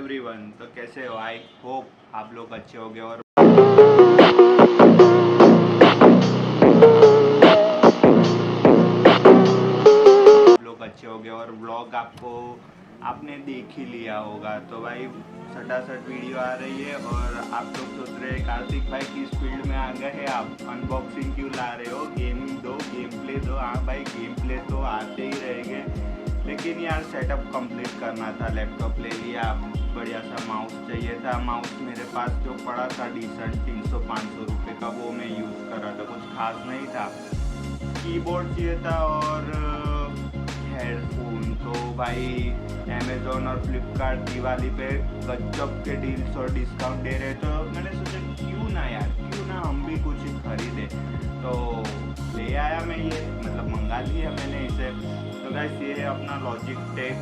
Everyone. तो कैसे हो? आई होप आप लोग अच्छे होंगे और व्लॉग आपने देख ही लिया होगा। तो भाई सटासट वीडियो आ रही है और आप लोग सोच रहे हैं कार्तिक भाई किस फील्ड में आ गए हैं आप, अनबॉक्सिंग क्यों ला रहे हो, गेमिंग दो, गेम प्ले दो। हाँ भाई, गेम प्ले तो आते ही रहेंगे, लेकिन यार सेटअप कंप्लीट करना था। लैपटॉप ले लिया, बढ़िया सा माउस चाहिए था। माउस मेरे पास जो पड़ा था डिसेंट 300-500 रुपये का, वो मैं यूज़ कर रहा था, कुछ खास नहीं था। कीबोर्ड चाहिए था और हेडफोन। तो भाई अमेज़ॉन और फ्लिपकार्ट दिवाली पे गजब के डील्स और डिस्काउंट दे रहे, तो मैंने सोचा क्यों ना हम भी कुछ खरीदे। तो ले आया मैं ये, मतलब मंगा लिया मैंने इसे। तो गाइस ये है अपना लॉजिटेक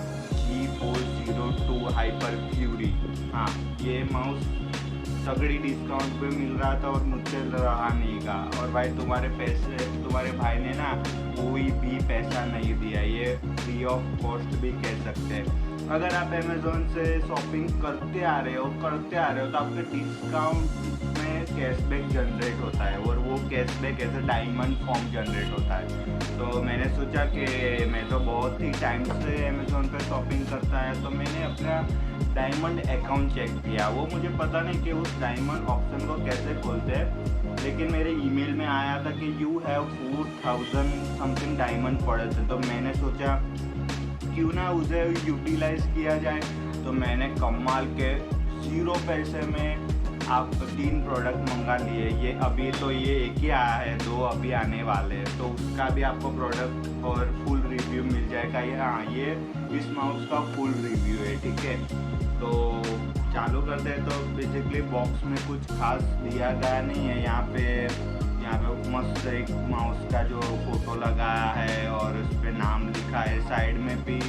G402 हाइपर फ्यूरी। हाँ, ये माउस तगड़ी डिस्काउंट पे मिल रहा था और मुझसे रहा नहीं गा। और भाई तुम्हारे भाई ने ना कोई भी पैसा नहीं दिया, ये फ्री ऑफ कॉस्ट भी कह सकते हैं। अगर आप अमेज़ॉन से शॉपिंग करते आ रहे हो तो आपके डिस्काउंट में कैशबैक जनरेट होता है और वो कैशबैक ऐसे डायमंड फॉर्म जनरेट होता है। तो मैंने सोचा कि मैं तो बहुत ही टाइम से अमेज़ॉन पे शॉपिंग करता है, तो मैंने अपना डायमंड अकाउंट चेक किया। वो मुझे पता नहीं कि उस डायमंड ऑप्शन को कैसे खोलते हैं, लेकिन मेरे ईमेल में आया था कि यू हैव 4000 समथिंग डायमंड पड़े थे। तो मैंने सोचा क्यों ना उसे यूटिलाइज किया जाए। तो मैंने कमाल के 0 पैसे में आप 3 प्रोडक्ट मंगा लिए। ये एक ही आया है, 2 अभी आने वाले हैं, तो उसका भी आपको प्रोडक्ट और फुल रिव्यू मिल जाएगा। ये इस माउस का फुल रिव्यू है, ठीक है। तो चालू करते हैं। तो बेसिकली बॉक्स में कुछ खास दिया गया नहीं है। यहाँ पे मस्त एक माउस का जो फोटो लगाया है और उस पर नाम लिखा है। साइड में भी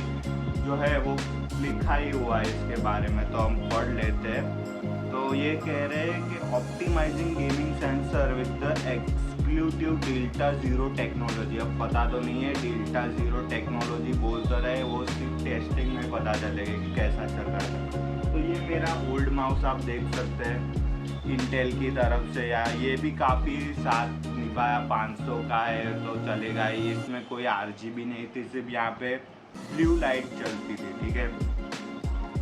जो है वो लिखा ही हुआ है इसके बारे में, तो हम पढ़ लेते हैं। तो ये कह रहे हैं कि optimising gaming sensor with the exclusive delta zero technology. अब पता तो नहीं है डेल्टा ज़ीरो टेक्नोलॉजी बोल तो रहे, वो सिर्फ टेस्टिंग में पता चलेगा कि कैसा चल रहा है। तो ये मेरा ओल्ड माउस आप देख सकते हैं इंटेल की तरफ से, या ये भी काफ़ी साथ निभाया, 500 का है तो चलेगा ही। इसमें कोई RGB नहीं थी, सिर्फ यहाँ पे ब्लू लाइट चलती थी, ठीक है।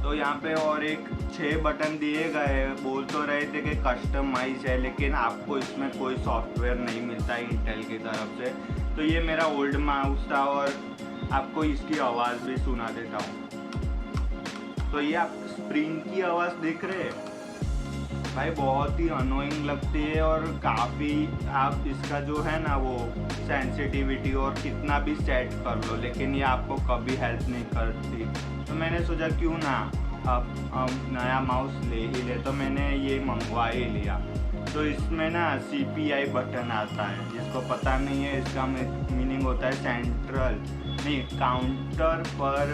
तो यहाँ पे और एक 6 बटन दिए गए। बोल तो रहे थे कि कस्टमाइज है, लेकिन आपको इसमें कोई सॉफ्टवेयर नहीं मिलता इंटेल की तरफ से। तो ये मेरा ओल्ड माउस था और आपको इसकी आवाज़ भी सुना देता हूँ। तो ये आप स्प्रिंग की आवाज़ देख रहे हैं भाई, बहुत ही अनोइंग लगती है और काफ़ी आप इसका जो है ना वो सेंसिटिविटी और कितना भी सेट कर लो, लेकिन ये आपको कभी हेल्प नहीं करती। तो मैंने सोचा क्यों ना अब नया माउस ले ही ले, तो मैंने ये मंगवा ही लिया। तो इसमें ना CPI बटन आता है, जिसको पता नहीं है इसका मीनिंग होता है सेंट्रल नहीं काउंटर पर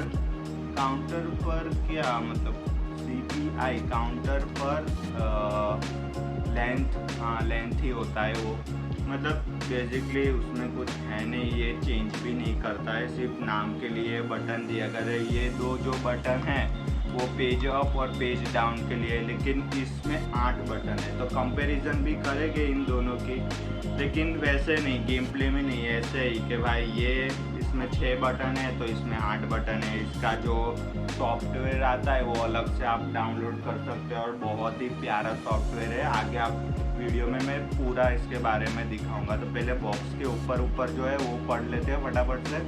क्या मतलब CPI काउंटर पर लेंथ ही होता है वो। मतलब बेसिकली उसमें कुछ है नहीं, ये चेंज भी नहीं करता है, सिर्फ नाम के लिए बटन दिया गया है। ये 2 जो बटन है वो पेज अप और पेज डाउन के लिए, लेकिन इसमें 8 बटन है। तो कंपैरिजन भी करेंगे इन दोनों की, लेकिन वैसे नहीं, गेम प्ले में नहीं है ऐसे ही कि भाई ये इसमें 6 बटन है तो इसमें 8 बटन है। इसका जो सॉफ्टवेयर आता है वो अलग से आप डाउनलोड कर सकते हैं और बहुत ही प्यारा सॉफ्टवेयर है। आगे आप वीडियो में मैं पूरा इसके बारे में दिखाऊंगा। तो पहले बॉक्स के ऊपर जो है वो पढ़ लेते हैं फटाफट से।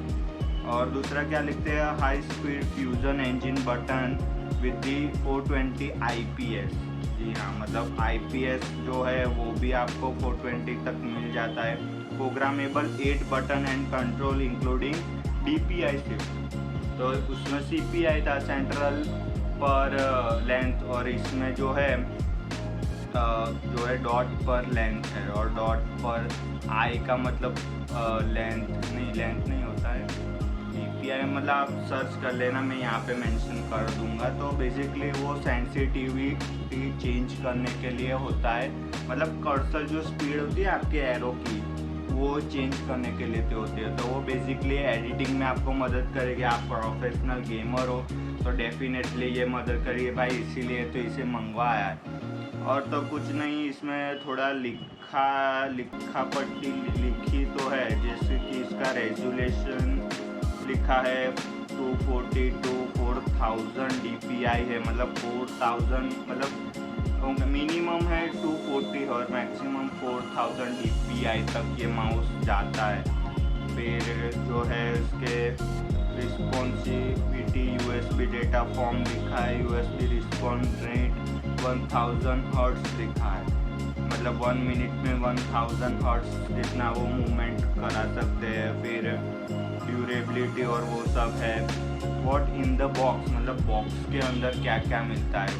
और दूसरा क्या लिखते हैं, high speed fusion engine button with the 420 IPS। जी हाँ, मतलब IPS जो है वो भी आपको 420 तक मिल जाता है। Programmable 8 button and control including DPI shift. तो उसमें CPI था सेंट्रल पर लेंथ, और इसमें जो है डॉट पर लेंथ है, और डॉट पर आई का मतलब लेंथ नहीं होता है। DPI मतलब आप सर्च कर लेना, मैं यहाँ पे मेंशन कर दूंगा। तो बेसिकली वो सेंसिटिविटी चेंज करने के लिए होता है, मतलब कर्सर जो स्पीड होती है आपके एरो की वो चेंज करने के लिए होती है। तो वो बेसिकली एडिटिंग में आपको मदद करेगी। आप प्रोफेशनल गेमर हो तो डेफिनेटली ये मदद करेगी भाई, इसीलिए तो इसे मंगवाया है। और तो कुछ नहीं, इसमें थोड़ा लिखा पट्टी लिखी तो है, जैसे कि इसका रेजोल्यूशन लिखा है 240 to 4000 DPI है, मतलब 4000 मतलब मिनिमम है 240 और मैक्सिमम 4000 DPI तक ये माउस जाता है। फिर जो है इसके रिस्पॉन्सिविटी USB डेटा फॉर्म लिखा है, USB रिस्पॉन्स रेट 1000 हर्ट्ज लिखा है, मतलब 1 मिनट में 1000 हर्ट्ज जितना वो मूवमेंट करा सकते हैं। फिर ड्यूरेबिलिटी और वो सब है। व्हाट इन द बॉक्स, मतलब बॉक्स के अंदर क्या क्या मिलता है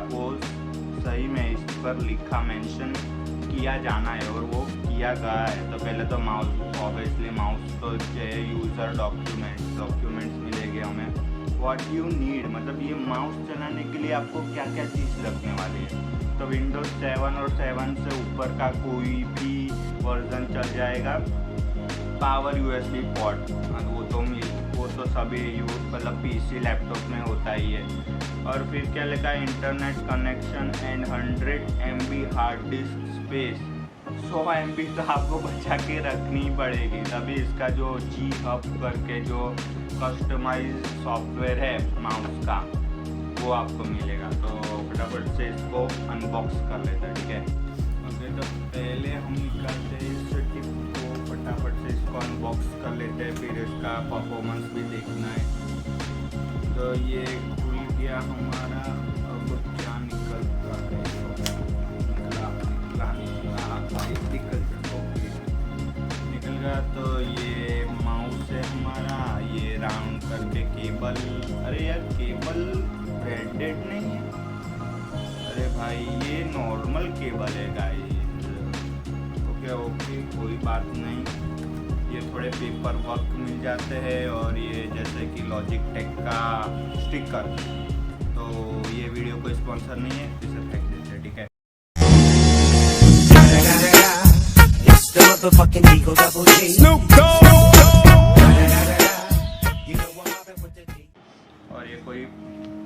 वो सही में इस पर लिखा मेंशन किया जाना है और वो किया गया है। तो पहले तो माउस, ऑब्वियसली माउस तो चाहिए, यूज़र डॉक्यूमेंट्स मिलेंगे हमें। व्हाट यू नीड, मतलब ये माउस चलाने के लिए आपको क्या क्या चीज़ लगने वाली है। तो विंडोज 7 और 7 से ऊपर का कोई भी वर्जन चल जाएगा। पावर USB पोर्ट, वो तो सभी मतलब PC लैपटॉप में होता ही है। और फिर क्या लिखा है, internet connection and 100 MB hard disk space. 100 MB तो आपको बचा के रखनी ही पड़ेगी, तभी इसका जो G हब करके जो कस्टमाइज सॉफ्टवेयर है माउस का वो आपको मिलेगा। तो फटाफट से इसको अनबॉक्स कर लेते हैं, ठीक है। ओके, तो पहले हम निकालते हैं इस टिप को, फटाफट से इसको अनबॉक्स कर लेते हैं, फिर इसका परफॉर्मेंस भी देखना है। तो ये खुल गया हमारा। अब क्या निकलता है, निकल गया। तो ये माउस है हमारा, ये राउंड करके केबल, अरे यार केबल ब्रांडेड नहीं है, अरे भाई ये नॉर्मल केबल है गाइस। ओके कोई बात नहीं, ये थोड़े पेपर वर्क मिल जाते हैं। और ये जैसे कि लॉजिक टेक का स्टिकर, तो ये वीडियो कोई स्पॉन्सर नहीं है, इसे फेंक देते हैं, ठीक है। और ये कोई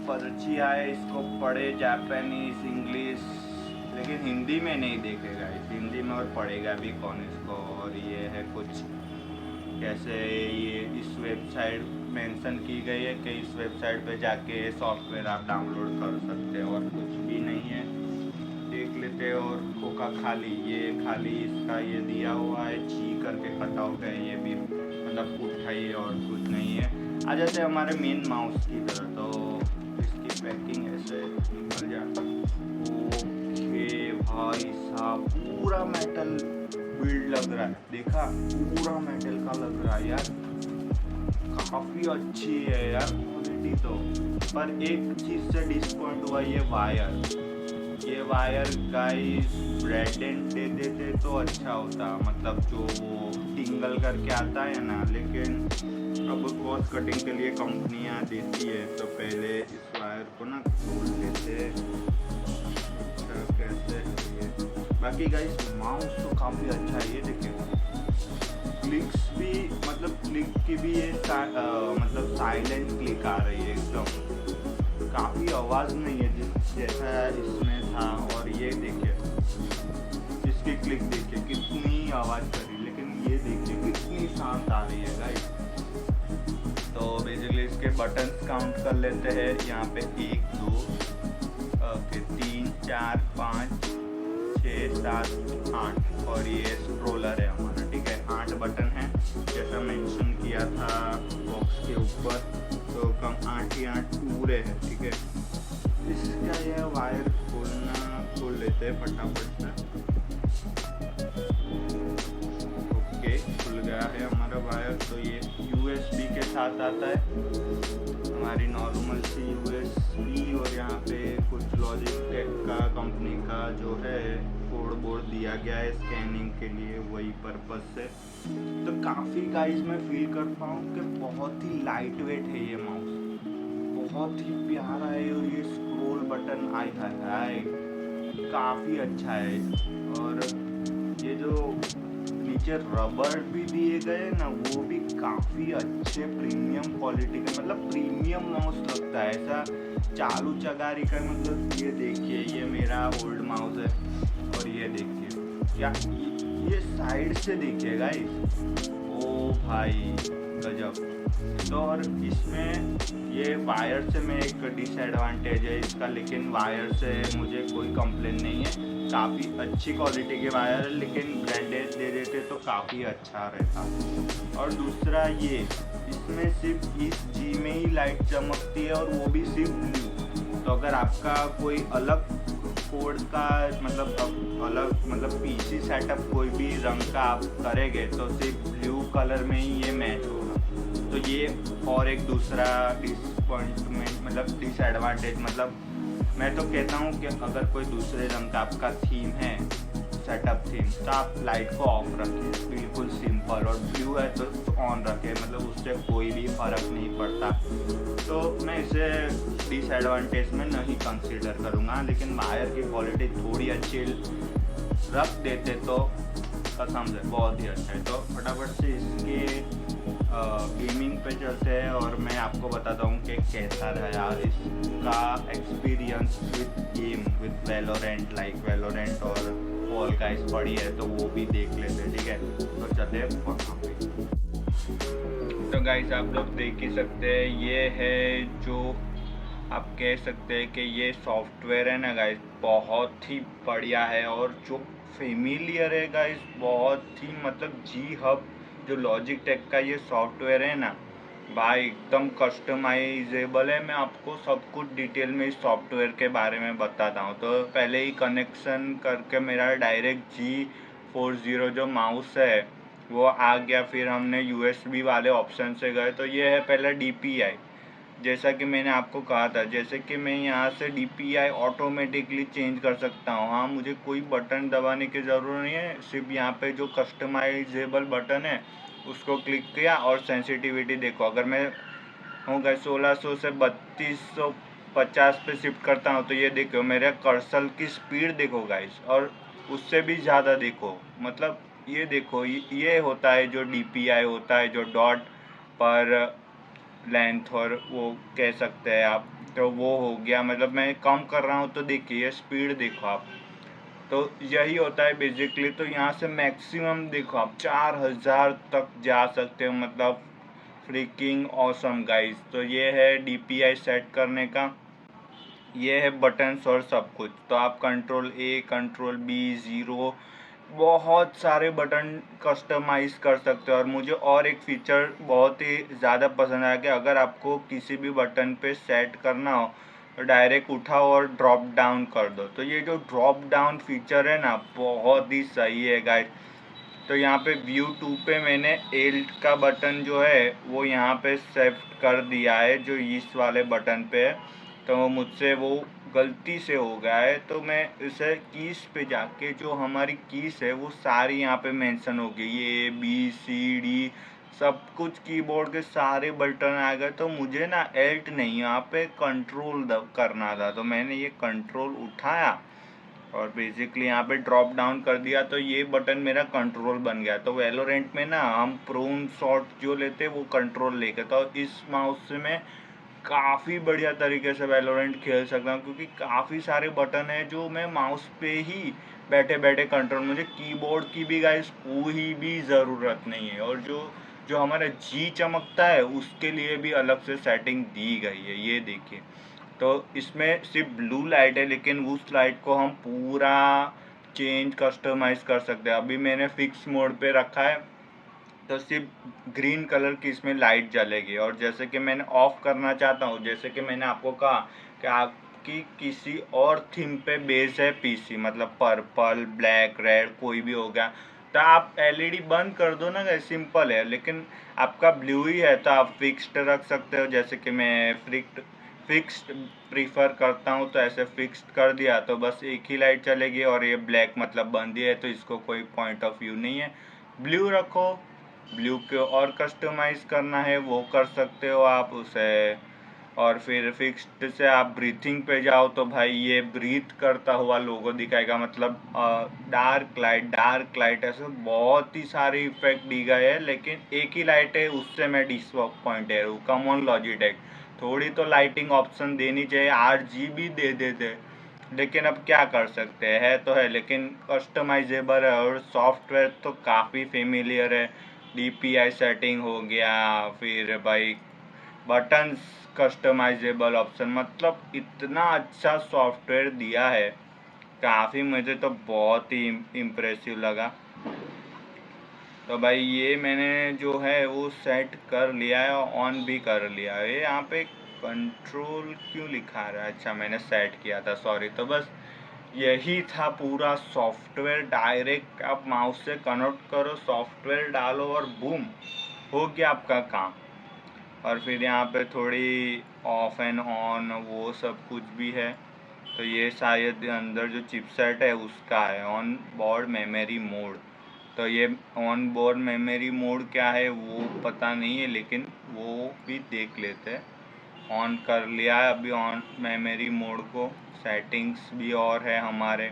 पर्ची आए, इसको पढ़े जापानीज इंग्लिश, लेकिन हिंदी में नहीं देखेगा, हिंदी में और पढ़ेगा भी कौन इसको। और ये है कुछ कैसे, ये इस वेबसाइट मेंशन की गई है कि इस वेबसाइट पे जाके सॉफ्टवेयर आप डाउनलोड कर सकते हैं, और कुछ भी नहीं है। देख लेते हैं। और खोखा खाली इसका ये दिया हुआ है, G करके कटा हुआ है, ये भी मतलब पुट्ठा ही और कुछ नहीं है। आ जाते हैं हमारे मेन माउस की तरह। तो इसकी पैकिंग ऐसे निकल जाती है। ओके भाई साहब, पूरा मेटल बिल्ड लग रहा है, देखा, पूरा मेटल का लग रहा है यार, काफ़ी अच्छी है यार क्वालिटी तो। पर एक चीज़ से डिसपॉइंट हुआ, ये वायर गाइस ब्रांडेड दे देते तो अच्छा होता, मतलब जो वो टिंगल करके आता है ना, लेकिन अब कॉस्ट कटिंग के लिए कंपनियां देती है। तो पहले इस वायर को ना खोल लेते, कैसे है ये। बाकी गाइस माउस तो काफ़ी अच्छा है, ये देखिए क्लिक्स भी, मतलब क्लिक की भी ये मतलब साइलेंट क्लिक आ रही है एकदम, काफ़ी आवाज़ नहीं है जैसा इसमें था। और ये देखिए इसकी क्लिक देखिए कितनी आवाज़ करी, लेकिन ये देखिए कितनी शांत आ रही है गाइस। तो बेसिकली इसके बटन्स काउंट कर लेते हैं, यहाँ पे 1 2 3 4 5 6 7 8 और ये स्क्रोलर है हमारा, ठीक है। 8 बटन है जैसा मेंशन किया था बॉक्स के ऊपर, तो कम 8 ही 8 पूरे हैं, ठीक है। इसका यह वायर खोल लेते हैं फटाफट से। ओके, खुल गया है हमारा वायर। तो ये USB के साथ आता है, हमारी नॉर्मल सी USB, और यहाँ पे कुछ लॉजिक टेक का कंपनी का जो है कोड बोर्ड दिया गया है स्कैनिंग के लिए, वही पर्पस से। तो काफ़ी गाइस मैं फील कर पाऊँ कि बहुत ही लाइट वेट है ये माउस, बहुत ही प्यारा है। और ये स्क्रॉल बटन आए काफ़ी अच्छा है। और ये जो नीचे रबर भी दिए गए ना, वो भी काफ़ी अच्छे प्रीमियम क्वालिटी के, मतलब प्रीमियम माउस लगता है ऐसा चालू चगारी का। मतलब ये देखिए, ये मेरा ओल्ड माउस है और ये देखिए क्या, ये साइड से देखिए गाइस, ओ भाई गजब। तो और इसमें ये वायर से में एक डिसएडवांटेज है इसका, लेकिन वायर से मुझे कोई कंप्लेन नहीं है, काफ़ी अच्छी क्वालिटी के वायर है, लेकिन ब्रांडेड दे देते तो काफ़ी अच्छा रहता। और दूसरा ये, इसमें सिर्फ इस जी में ही लाइट चमकती है और वो भी सिर्फ ब्लू। तो अगर आपका कोई अलग कोड का मतलब पीसी सेटअप कोई भी रंग का आप करेंगे तो सिर्फ ब्लू कलर में ही ये मैच होगा। तो ये और एक दूसरा डिसअपॉइंटमेंट, मतलब डिसएडवांटेज, मतलब मैं तो कहता हूँ कि अगर कोई दूसरे रंग का आपका थीम है, सेटअप थीम, तो आप लाइट को ऑफ रखें, बिल्कुल सिंपल, और ब्लू है तो ऑन रखें, मतलब उससे कोई भी फ़र्क नहीं पड़ता। तो मैं इसे डिसएडवांटेज में नहीं कंसीडर करूँगा, लेकिन वायर की क्वालिटी थोड़ी अच्छी रख देते तो कसम से बहुत ही अच्छा है। तो फटाफट से इसके गेमिंग पे चलते हैं और मैं आपको बताता हूँ कि कैसा रहा इसका experience with game, with Valorant, like Valorant और फॉल गाइस पड़ी है तो वो भी देख लेते हैं, ठीक है। तो चलते हैं वहाँ पे। तो गाइस आप लोग देख ही सकते हैं, ये है जो आप कह सकते हैं कि ये सॉफ्टवेयर है ना गाइस, बहुत ही बढ़िया है, और जो फेमिलियर है गाइस, बहुत ही, मतलब जी हब जो लॉजिक टेक का ये सॉफ्टवेयर है ना भाई, एकदम कस्टमाइजेबल है। मैं आपको सब कुछ डिटेल में इस सॉफ्टवेयर के बारे में बताता हूँ। तो पहले ही कनेक्शन करके मेरा डायरेक्ट G40 जो माउस है वो आ गया, फिर हमने USB वाले ऑप्शन से गए। तो ये है पहला DPI, जैसा कि मैंने आपको कहा था, जैसे कि मैं यहाँ से DPI ऑटोमेटिकली चेंज कर सकता हूँ। हाँ, मुझे कोई बटन दबाने की ज़रूरत नहीं है, सिर्फ यहाँ पे जो कस्टमाइजेबल बटन है उसको क्लिक किया और सेंसिटिविटी देखो, अगर मैं हूँ गए 1600 से 3250 पे शिफ्ट करता हूँ तो ये देखो मेरे कर्सर की स्पीड देखो गाइस, और उससे भी ज़्यादा देखो, मतलब ये देखो, ये होता है जो DPI होता है, जो डॉट पर लेंथ, और वो कह सकते हैं आप, तो वो हो गया, मतलब मैं कम कर रहा हूँ तो देखिए स्पीड देखो आप। तो यही होता है बेसिकली। तो यहाँ से मैक्सिमम देखो आप 4000 तक जा सकते हो, मतलब फ्रीकिंग ऑसम गाइस। तो ये है DPI सेट करने का, ये है बटन्स और सब कुछ। तो आप कंट्रोल A, कंट्रोल B, 0, बहुत सारे बटन कस्टमाइज़ कर सकते हो। और मुझे और एक फीचर बहुत ही ज़्यादा पसंद आया कि अगर आपको किसी भी बटन पे सेट करना हो तो डायरेक्ट उठाओ और ड्रॉप डाउन कर दो। तो ये जो ड्रॉप डाउन फीचर है ना, बहुत ही सही है गाइस। तो यहाँ पे व्यू 2 पे मैंने एल्ट का बटन जो है वो यहाँ पे शिफ्ट कर दिया है, जो इस वाले बटन पे है। तो मुझसे वो गलती से हो गया है, तो मैं इसे कीज पे जाके जो हमारी कीज है वो सारी यहाँ पे मेंशन हो गई, ये ABCD सब कुछ कीबोर्ड के सारे बटन आ गए। तो मुझे ना एल्ट नहीं, यहाँ पे कंट्रोल करना था, तो मैंने ये कंट्रोल उठाया और बेसिकली यहाँ पे ड्रॉप डाउन कर दिया, तो ये बटन मेरा कंट्रोल बन गया। तो वैलोरेंट में ना हम प्रोन शॉट जो लेते वो कंट्रोल लेके, तो इस माउस से मैं काफ़ी बढ़िया तरीके से वैलोरेंट खेल सकता हूँ, क्योंकि काफ़ी सारे बटन है जो मैं माउस पे ही बैठे बैठे कंट्रोल, मुझे कीबोर्ड की भी गाइस कोई भी ज़रूरत नहीं है। और जो जो हमारा जी चमकता है उसके लिए भी अलग से सेटिंग दी गई है, ये देखिए। तो इसमें सिर्फ ब्लू लाइट है, लेकिन उस लाइट को हम पूरा चेंज कस्टमाइज कर सकते हैं। अभी मैंने फिक्स मोड पे रखा है, तो सिर्फ ग्रीन कलर की इसमें लाइट जलेगी। और जैसे कि मैंने ऑफ करना चाहता हूँ, जैसे कि मैंने आपको कहा कि आपकी किसी और थीम पे बेस है पीसी, मतलब पर्पल, ब्लैक, रेड कोई भी हो गया, तो आप LED बंद कर दो ना, सिंपल है। लेकिन आपका ब्लू ही है तो आप फिक्स्ड रख सकते हो, जैसे कि मैं फिक्स्ड प्रीफर करता हूँ, तो ऐसे फिक्स्ड कर दिया तो बस एक ही लाइट चलेगी। और ये ब्लैक मतलब बंद ही है, तो इसको कोई पॉइंट ऑफ व्यू नहीं है। ब्लू रखो, ब्लू को और कस्टमाइज़ करना है वो कर सकते हो आप, उसे और फिर फिक्स्ड से आप ब्रीथिंग पे जाओ तो भाई ये ब्रीथ करता हुआ लोगो दिखाएगा, मतलब डार्क लाइट ऐसे बहुत ही सारे इफेक्ट दी गए हैं, लेकिन एक ही लाइट है, उससे मैं डिसअपॉइंटेड हूँ। कम ऑन लॉजिटेक, थोड़ी तो लाइटिंग ऑप्शन देनी चाहिए। RGB दे देते, लेकिन अब क्या कर सकते हैं, तो है लेकिन कस्टमाइजेबल है और सॉफ्टवेयर तो काफ़ी फेमिलियर है। DPI सेटिंग हो गया, फिर भाई बटन्स कस्टमाइजेबल ऑप्शन, मतलब इतना अच्छा सॉफ्टवेयर दिया है, काफ़ी मुझे तो बहुत ही इम्प्रेसिव लगा। तो भाई ये मैंने जो है वो सेट कर लिया है और ऑन भी कर लिया है। यहाँ पे कंट्रोल क्यों लिखा रहा है, अच्छा मैंने सेट किया था, सॉरी। तो बस यही था पूरा सॉफ्टवेयर। डायरेक्ट आप माउस से कनेक्ट करो, सॉफ्टवेयर डालो और बूम, हो गया आपका काम। और फिर यहाँ पे थोड़ी ऑफ एंड ऑन वो सब कुछ भी है। तो ये शायद अंदर जो चिपसेट है उसका है, ऑन बोर्ड मेमोरी मोड। तो ये ऑन बोर्ड मेमोरी मोड क्या है वो पता नहीं है, लेकिन वो भी देख लेते हैं। ऑन कर लिया है अभी ऑन मेमोरी मोड को। सेटिंग्स भी और है हमारे।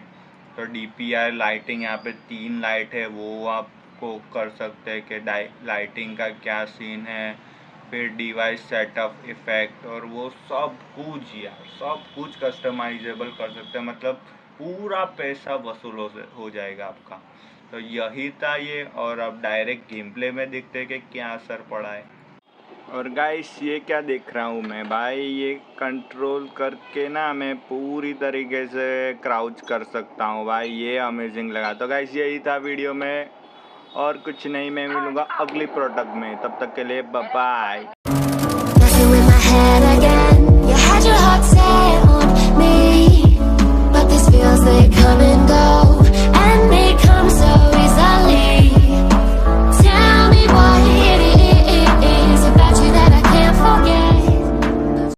तो DPI लाइटिंग, यहाँ पे 3 लाइट है, वो आपको कर सकते हैं कि लाइटिंग का क्या सीन है। फिर डिवाइस सेटअप इफ़ेक्ट और वो सब कुछ यार, सब कुछ कस्टमाइजेबल कर सकते हैं, मतलब पूरा पैसा वसूल हो जाएगा आपका। तो यही था ये। और अब डायरेक्ट गेम प्ले में देखते हैं कि क्या असर पड़ा है। और गाइस ये क्या देख रहा हूँ मैं भाई, ये कंट्रोल करके ना मैं पूरी तरीके से क्राउच कर सकता हूँ भाई, ये अमेजिंग लगा। तो गाइस यही था वीडियो में, और कुछ नहीं। मैं मिलूँगा अगली प्रोडक्ट में, तब तक के लिए बाय बाय।